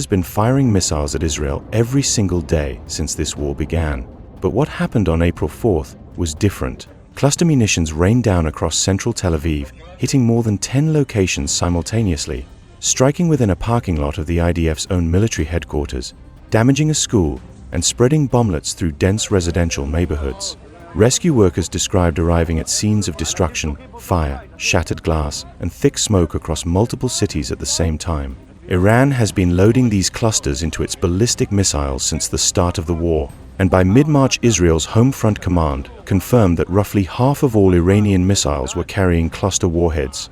has been firing missiles at Israel every single day since this war began. But what happened on April 4th was different. Cluster munitions rained down across central Tel Aviv, hitting more than 10 locations simultaneously, striking within a parking lot of the IDF's own military headquarters, damaging a school, and spreading bomblets through dense residential neighborhoods. Rescue workers described arriving at scenes of destruction, fire, shattered glass, and thick smoke across multiple cities at the same time. Iran has been loading these clusters into its ballistic missiles since the start of the war, and by mid-March Israel's Home Front Command confirmed that roughly half of all Iranian missiles were carrying cluster warheads.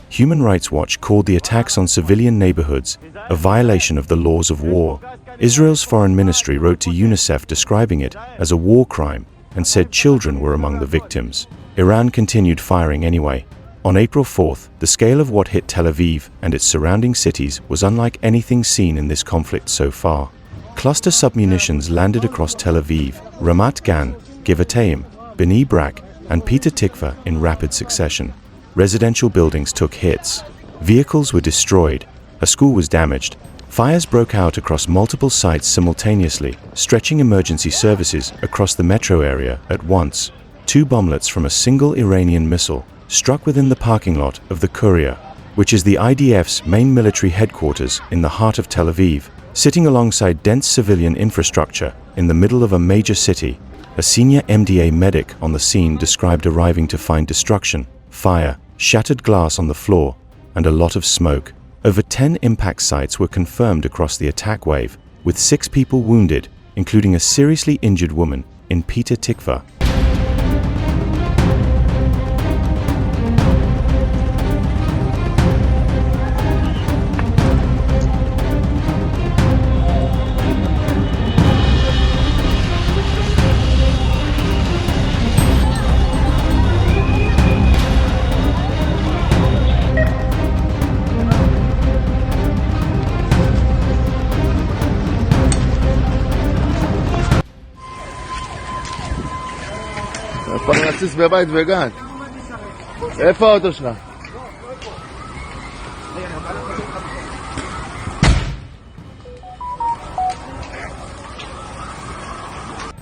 Human Rights Watch called the attacks on civilian neighborhoods a violation of the laws of war. Israel's foreign ministry wrote to UNICEF describing it as a war crime and said children were among the victims. Iran continued firing anyway. On April 4th, the scale of what hit Tel Aviv and its surrounding cities was unlike anything seen in this conflict so far. Cluster submunitions landed across Tel Aviv, Ramat Gan, Givatayim, Bnei Brak, and Petah Tikva in rapid succession. Residential buildings took hits. Vehicles were destroyed. A school was damaged. Fires broke out across multiple sites simultaneously, stretching emergency services across the metro area at once. 2 bomblets from a single Iranian missile struck within the parking lot of the Courier, which is the IDF's main military headquarters in the heart of Tel Aviv, sitting alongside dense civilian infrastructure in the middle of a major city. A senior MDA medic on the scene described arriving to find destruction, fire, shattered glass on the floor, and a lot of smoke. Over 10 impact sites were confirmed across the attack wave, with 6 people wounded, including a seriously injured woman in Petah Tikva. פרנסיס בבית וגן. איפה האוטו שלך?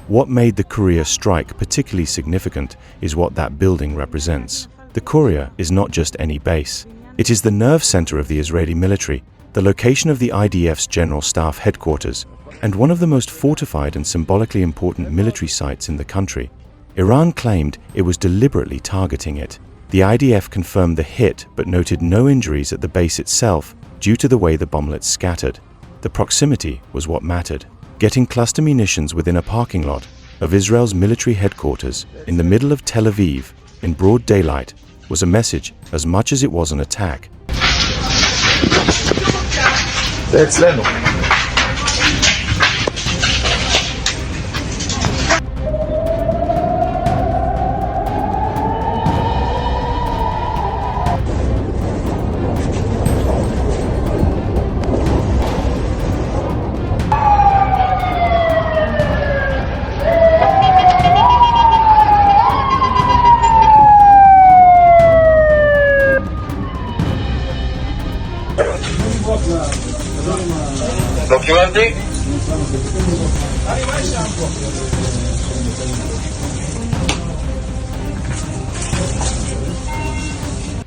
What made the Courier strike particularly significant is what that building represents. The Courier is not just any base. It is the nerve center of the Israeli military, the location of the IDF's General Staff headquarters, and one of the most fortified and symbolically important military sites in the country. Iran claimed it was deliberately targeting it. The IDF confirmed the hit but noted no injuries at the base itself due to the way the bomblets scattered. The proximity was what mattered. Getting cluster munitions within a parking lot of Israel's military headquarters in the middle of Tel Aviv in broad daylight was a message as much as it was an attack.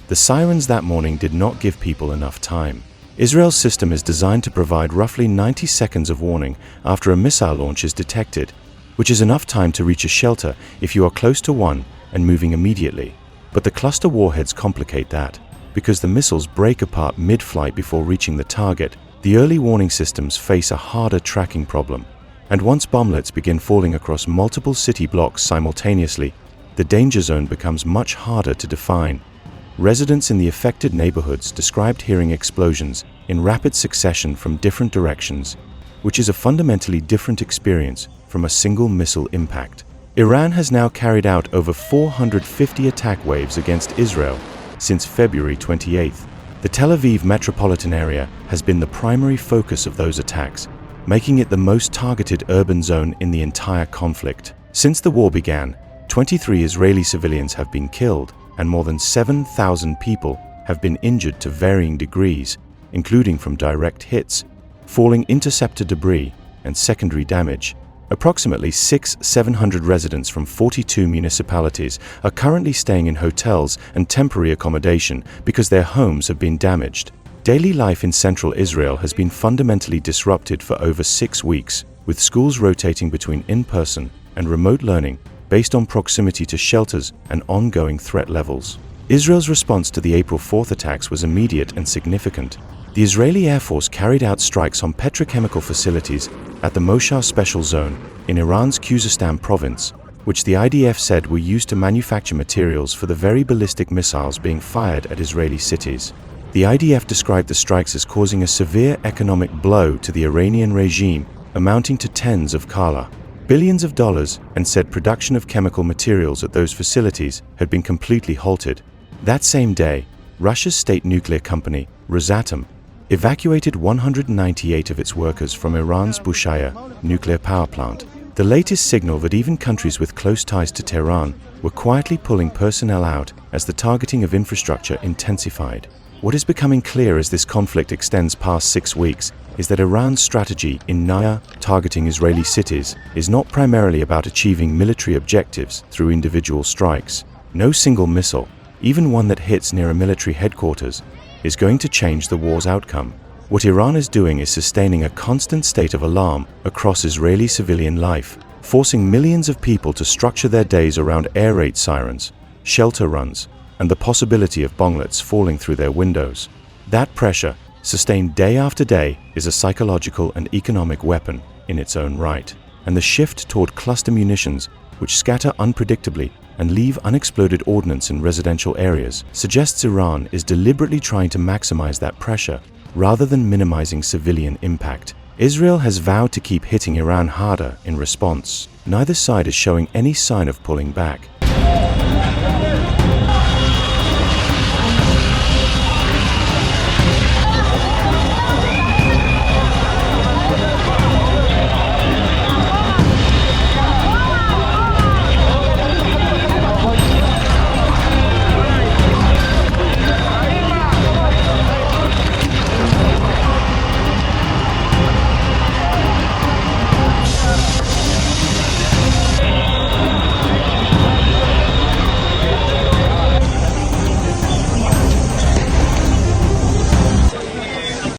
The sirens that morning did not give people enough time. Israel's system is designed to provide roughly 90 seconds of warning after a missile launch is detected, which is enough time to reach a shelter if you are close to one and moving immediately. But the cluster warheads complicate that. Because the missiles break apart mid-flight before reaching the target, the early warning systems face a harder tracking problem. And once bomblets begin falling across multiple city blocks simultaneously, the danger zone becomes much harder to define. Residents in the affected neighborhoods described hearing explosions in rapid succession from different directions, which is a fundamentally different experience from a single missile impact. Iran has now carried out over 450 attack waves against Israel since February 28th. The Tel Aviv metropolitan area has been the primary focus of those attacks, making it the most targeted urban zone in the entire conflict. Since the war began, 23 Israeli civilians have been killed and more than 7,000 people have been injured to varying degrees, including from direct hits, falling interceptor debris, and secondary damage. Approximately 700 residents from 42 municipalities are currently staying in hotels and temporary accommodation because their homes have been damaged. Daily life in central Israel has been fundamentally disrupted for over 6 weeks, with schools rotating between in-person and remote learning based on proximity to shelters and ongoing threat levels. Israel's response to the April 4th attacks was immediate and significant. The Israeli Air Force carried out strikes on petrochemical facilities at the Moshar Special Zone in Iran's Khuzestan province, which the IDF said were used to manufacture materials for the very ballistic missiles being fired at Israeli cities. The IDF described the strikes as causing a severe economic blow to the Iranian regime, amounting to tens of billions of dollars, and said production of chemical materials at those facilities had been completely halted. That same day, Russia's state nuclear company, Rosatom, evacuated 198 of its workers from Iran's Bushehr nuclear power plant, the latest signal that even countries with close ties to Tehran were quietly pulling personnel out as the targeting of infrastructure intensified. What is becoming clear as this conflict extends past 6 weeks is that Iran's strategy in Naya, targeting Israeli cities, is not primarily about achieving military objectives through individual strikes. No single missile, even one that hits near a military headquarters, is going to change the war's outcome. What Iran is doing is sustaining a constant state of alarm across Israeli civilian life, forcing millions of people to structure their days around air raid sirens, shelter runs, and the possibility of bomblets falling through their windows. That pressure, sustained day after day, is a psychological and economic weapon in its own right. And the shift toward cluster munitions, which scatter unpredictably and leave unexploded ordnance in residential areas, suggests Iran is deliberately trying to maximize that pressure rather than minimizing civilian impact. Israel has vowed to keep hitting Iran harder in response. Neither side is showing any sign of pulling back.